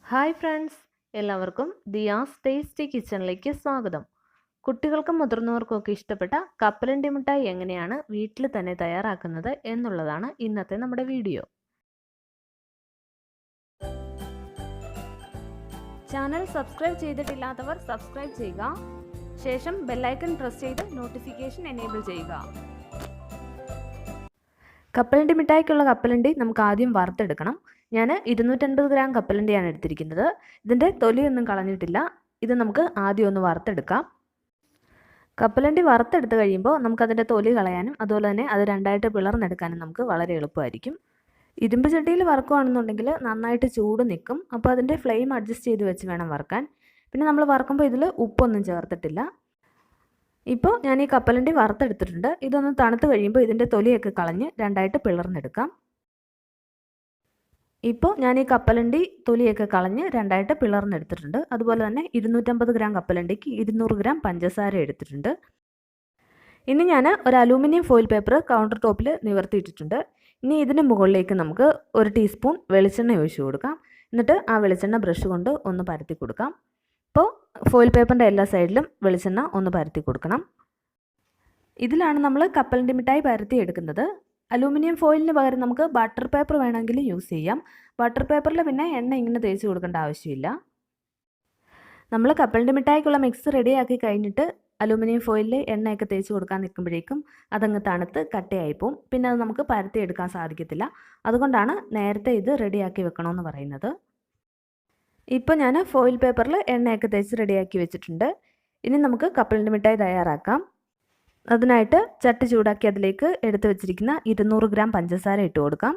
Hi friends, എല്ലാവർക്കും Diaz tasty കിച്ചണിലേക്ക് സ്വാഗതം. കുട്ടികൾക്കും മുതിർന്നവർക്കും ഒക്കെ ഇഷ്ടപ്പെട്ട കപ്പലണ്ടി മിഠായി എങ്ങനെയാണ് വീട്ടിൽ തന്നെ തയ്യാറാക്കുന്നത് എന്നുള്ളതാണ് ഇന്നത്തെ നമ്മുടെ വീഡിയോ. ചാനൽ സബ്സ്ക്രൈബ് ചെയ്തിട്ടില്ലാത്തവർ സബ്സ്ക്രൈബ് ചെയ്യുക. ശേഷം ബെല്ലൈക്കൺ പ്രസ് ചെയ്ത് നോട്ടിഫിക്കേഷൻ എനേബിൾ ചെയ്യുക. കപ്പലണ്ടി മിഠായിക്കുള്ള കപ്പലണ്ടി നമുക്ക് ആദ്യം വറുത്തെടുക്കണം. ഞാൻ 250 ഗ്രാം കപ്പലണ്ടിയാണ് എടുത്തിരിക്കുന്നത്. ഇതിൻ്റെ തൊലിയൊന്നും കളഞ്ഞിട്ടില്ല. ഇത് നമുക്ക് ആദ്യം ഒന്ന് വറുത്തെടുക്കാം. കപ്പലണ്ടി വറുത്തെടുത്ത് കഴിയുമ്പോൾ നമുക്കതിൻ്റെ തൊലി കളയാനും അതുപോലെ തന്നെ അത് രണ്ടായിട്ട് പിളർന്നെടുക്കാനും നമുക്ക് വളരെ എളുപ്പമായിരിക്കും. ഇരുമ്പ് ചട്ടിയിൽ വറുക്കുകയാണെന്നുണ്ടെങ്കിൽ നന്നായിട്ട് ചൂട് നിൽക്കും. അപ്പോൾ അതിൻ്റെ ഫ്ലെയിം അഡ്ജസ്റ്റ് ചെയ്ത് വെച്ച് വേണം വറുക്കാൻ. പിന്നെ നമ്മൾ വറുക്കുമ്പോൾ ഇതിൽ ഉപ്പൊന്നും ചേർത്തിട്ടില്ല. ഇപ്പോൾ ഞാൻ ഈ കപ്പലണ്ടി വറുത്തെടുത്തിട്ടുണ്ട്. ഇതൊന്ന് തണുത്ത് കഴിയുമ്പോൾ ഇതിൻ്റെ തൊലിയൊക്കെ കളഞ്ഞ് രണ്ടായിട്ട് പിളർന്നെടുക്കാം. ഇപ്പോൾ ഞാൻ ഈ കപ്പലണ്ടി തൊലിയൊക്കെ കളഞ്ഞ് രണ്ടായിട്ട് പിളർന്നെടുത്തിട്ടുണ്ട്. അതുപോലെ തന്നെ 250 ഗ്രാം കപ്പലണ്ടിക്ക് 200 ഗ്രാം പഞ്ചസാര എടുത്തിട്ടുണ്ട്. ഇനി ഞാൻ ഒരു അലൂമിനിയം ഫോയിൽ പേപ്പർ കൗണ്ടർ ടോപ്പിൽ നിവർത്തിയിട്ടിട്ടുണ്ട്. ഇനി ഇതിന് മുകളിലേക്ക് നമുക്ക് 1 ടീസ്പൂൺ വെളിച്ചെണ്ണ ഒഴിച്ചു കൊടുക്കാം. എന്നിട്ട് ആ വെളിച്ചെണ്ണ ബ്രഷ് കൊണ്ട് ഒന്ന് പരത്തി കൊടുക്കാം. ഇപ്പോൾ ഫോയിൽ പേപ്പറിൻ്റെ എല്ലാ സൈഡിലും വെളിച്ചെണ്ണ ഒന്ന് പരത്തി കൊടുക്കണം. ഇതിലാണ് നമ്മൾ കപ്പലണ്ടി മിഠായി പരത്തി എടുക്കുന്നത്. അലൂമിനിയം ഫോയിലിന് പകരം നമുക്ക് ബട്ടർ പേപ്പർ വേണമെങ്കിൽ യൂസ് ചെയ്യാം. ബട്ടർ പേപ്പറിൽ പിന്നെ എണ്ണ ഇങ്ങനെ തേച്ച് കൊടുക്കേണ്ട ആവശ്യമില്ല. നമ്മൾ കപ്പലണ്ടി മിഠായിക്കുള്ള മിക്സ് റെഡിയാക്കി കഴിഞ്ഞിട്ട് അലൂമിനിയം ഫോയിലിൽ എണ്ണയൊക്കെ തേച്ച് കൊടുക്കാൻ നിൽക്കുമ്പോഴേക്കും അതങ്ങ് തണുത്ത് കട്ടയായിപ്പോവും. പിന്നെ അത് നമുക്ക് പരത്തി എടുക്കാൻ സാധിക്കത്തില്ല. അതുകൊണ്ടാണ് നേരത്തെ ഇത് റെഡിയാക്കി വെക്കണമെന്ന് പറയുന്നത്. ഇപ്പോൾ ഞാൻ ഫോയിൽ പേപ്പറിൽ എണ്ണയൊക്കെ തേച്ച് റെഡിയാക്കി വെച്ചിട്ടുണ്ട്. ഇനി നമുക്ക് കപ്പലണ്ടി മിഠായി തയ്യാറാക്കാം. അതിനായിട്ട് ചട്ടി ചൂടാക്കി അതിലേക്ക് എടുത്തു വെച്ചിരിക്കുന്ന 200 ഗ്രാം പഞ്ചസാര ഇട്ട് കൊടുക്കാം.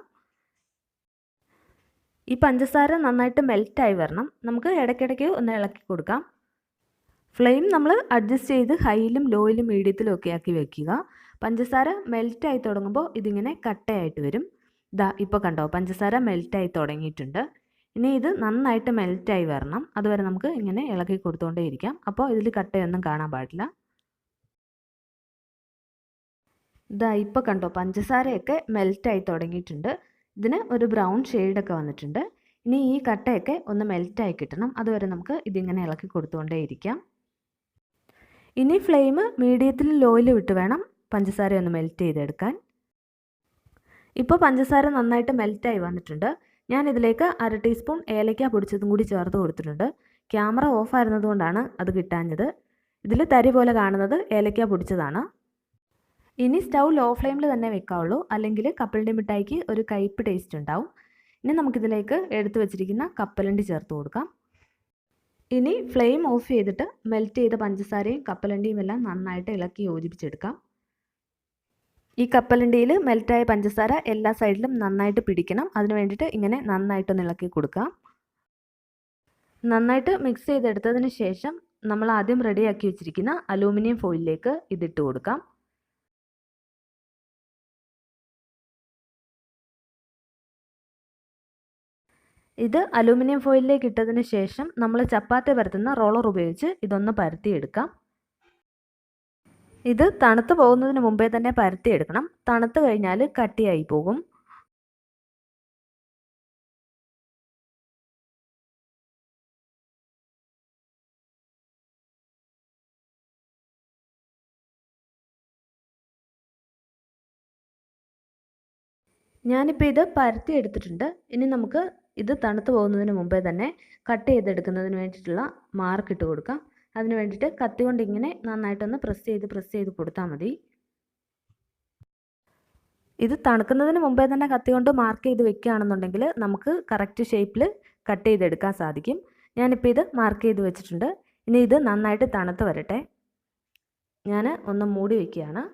ഈ പഞ്ചസാര നന്നായിട്ട് മെൽറ്റായി വരണം. നമുക്ക് ഇടയ്ക്കിടയ്ക്ക് ഒന്ന് ഇളക്കി കൊടുക്കാം. ഫ്ലെയിം നമ്മൾ അഡ്ജസ്റ്റ് ചെയ്ത് ഹൈയിലും ലോയിലും മീഡിയത്തിലും ഒക്കെ ആക്കി വെക്കുക. പഞ്ചസാര മെൽറ്റായി തുടങ്ങുമ്പോൾ ഇതിങ്ങനെ കട്ടയായിട്ട് വരും. ഇപ്പോൾ കണ്ടോ, പഞ്ചസാര മെൽറ്റായി തുടങ്ങിയിട്ടുണ്ട്. ഇനി ഇത് നന്നായിട്ട് മെൽറ്റായി വരണം. അതുവരെ നമുക്ക് ഇങ്ങനെ ഇളക്കി കൊടുത്തുകൊണ്ടേ ഇരിക്കാം. അപ്പോൾ ഇതിൽ കട്ടയൊന്നും കാണാൻ പാടില്ല. ഇപ്പോൾ കണ്ടോ, പഞ്ചസാരയൊക്കെ മെൽറ്റായി തുടങ്ങിയിട്ടുണ്ട്. ഇതിന് ഒരു ബ്രൗൺ ഷെയ്ഡൊക്കെ വന്നിട്ടുണ്ട്. ഇനി ഈ കട്ടയൊക്കെ ഒന്ന് മെൽറ്റായി കിട്ടണം. അതുവരെ നമുക്ക് ഇതിങ്ങനെ ഇളക്കി കൊടുത്തുകൊണ്ടേ ഇരിക്കാം. ഇനി ഫ്ലെയിം മീഡിയത്തിലും ലോയിലും ഇട്ട് വേണം പഞ്ചസാര ഒന്ന് മെൽറ്റ് ചെയ്തെടുക്കാൻ. ഇപ്പോൾ പഞ്ചസാര നന്നായിട്ട് മെൽറ്റായി വന്നിട്ടുണ്ട്. ഞാൻ ഇതിലേക്ക് 1/2 ടീസ്പൂൺ ഏലക്ക പൊടിച്ചതും കൂടി ചേർത്ത് കൊടുത്തിട്ടുണ്ട്. ക്യാമറ ഓഫ് ആയിരുന്നതുകൊണ്ടാണ് അത് കിട്ടാഞ്ഞത്. ഇതിൽ തരി പോലെ കാണുന്നത് ഏലക്ക പൊടിച്ചതാണ്. ഇനി സ്റ്റൗ ലോ ഫ്ലെയിമിൽ തന്നെ വെക്കാവുള്ളൂ, അല്ലെങ്കിൽ കപ്പലണ്ടി മിഠായിക്ക് ഒരു കയ്പ്പ് ടേസ്റ്റ് ഉണ്ടാവും. ഇനി നമുക്കിതിലേക്ക് എടുത്തു വെച്ചിരിക്കുന്ന കപ്പലണ്ടി ചേർത്ത് കൊടുക്കാം. ഇനി ഫ്ലെയിം ഓഫ് ചെയ്തിട്ട് മെൽറ്റ് ചെയ്ത പഞ്ചസാരയും കപ്പലണ്ടിയും എല്ലാം നന്നായിട്ട് ഇളക്കി യോജിപ്പിച്ചെടുക്കാം. ഈ കപ്പലണ്ടിയിൽ മെൽറ്റായ പഞ്ചസാര എല്ലാ സൈഡിലും നന്നായിട്ട് പിടിക്കണം. അതിന് വേണ്ടിയിട്ട് ഇങ്ങനെ നന്നായിട്ടൊന്ന് ഇളക്കി കൊടുക്കാം. നന്നായിട്ട് മിക്സ് ചെയ്തെടുത്തതിന് ശേഷം നമ്മൾ ആദ്യം റെഡിയാക്കി വെച്ചിരിക്കുന്ന അലൂമിനിയം ഫോയിലിലേക്ക് ഇതിട്ട് കൊടുക്കാം. ഇത് അലൂമിനിയം ഫോയിലിലേക്ക് ഇട്ടതിന് ശേഷം നമ്മൾ ചപ്പാത്തി പരത്തുന്ന റോളർ ഉപയോഗിച്ച് ഇതൊന്ന് പരത്തിയെടുക്കാം. ഇത് തണുത്ത് പോകുന്നതിന് മുമ്പേ തന്നെ പരത്തിയെടുക്കണം. തണുത്ത് കഴിഞ്ഞാൽ കട്ടിയായി പോകും. ഞാനിപ്പോൾ ഇത് പരത്തി എടുത്തിട്ടുണ്ട്. ഇനി നമുക്ക് ഇത് തണുത്ത് പോകുന്നതിന് മുമ്പേ തന്നെ കട്ട് ചെയ്തെടുക്കുന്നതിന് വേണ്ടിയിട്ടുള്ള മാർക്ക് ഇട്ട് കൊടുക്കാം. അതിന് വേണ്ടിയിട്ട് കത്തി കൊണ്ട് ഇങ്ങനെ നന്നായിട്ടൊന്ന് പ്രസ് ചെയ്ത് കൊടുത്താൽ മതി. ഇത് തണുക്കുന്നതിന് മുമ്പേ തന്നെ കത്തി കൊണ്ട് മാർക്ക് ചെയ്ത് വെക്കുകയാണെന്നുണ്ടെങ്കിൽ നമുക്ക് കറക്റ്റ് ഷേപ്പിൽ കട്ട് ചെയ്തെടുക്കാൻ സാധിക്കും. ഞാനിപ്പോൾ ഇത് മാർക്ക് ചെയ്ത് വെച്ചിട്ടുണ്ട്. ഇനി ഇത് നന്നായിട്ട് തണുത്ത് വരട്ടെ. ഞാൻ ഒന്ന് മൂടി വയ്ക്കുകയാണ്.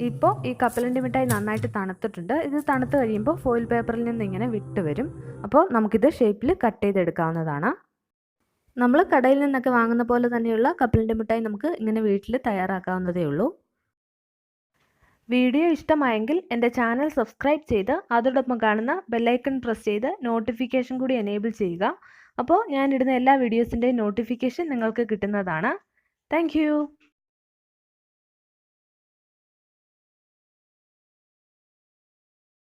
ഇപ്പോൾ ഈ കപ്പലണ്ടി മിഠായി നന്നായിട്ട് തണുത്തിട്ടുണ്ട്. ഇത് തണുത്ത് കഴിയുമ്പോൾ ഫോയിൽ പേപ്പറിൽ നിന്ന് ഇങ്ങനെ വിട്ട് വരും. അപ്പോൾ നമുക്കിത് ഷേപ്പിൽ കട്ട് ചെയ്തെടുക്കാവുന്നതാണ്. നമ്മൾ കടയിൽ നിന്നൊക്കെ വാങ്ങുന്ന പോലെ തന്നെയുള്ള കപ്പലണ്ടി മിഠായി നമുക്ക് ഇങ്ങനെ വീട്ടിൽ തയ്യാറാക്കാവുന്നതേ ഉള്ളൂ. വീഡിയോ ഇഷ്ടമായെങ്കിൽ എൻ്റെ ചാനൽ സബ്സ്ക്രൈബ് ചെയ്ത് അതോടൊപ്പം കാണുന്ന ബെല്ലൈക്കൺ പ്രസ് ചെയ്ത് നോട്ടിഫിക്കേഷൻ കൂടി എനേബിൾ ചെയ്യുക. അപ്പോൾ ഞാനിടുന്ന എല്ലാ വീഡിയോസിൻ്റെയും നോട്ടിഫിക്കേഷൻ നിങ്ങൾക്ക് കിട്ടുന്നതാണ്. താങ്ക്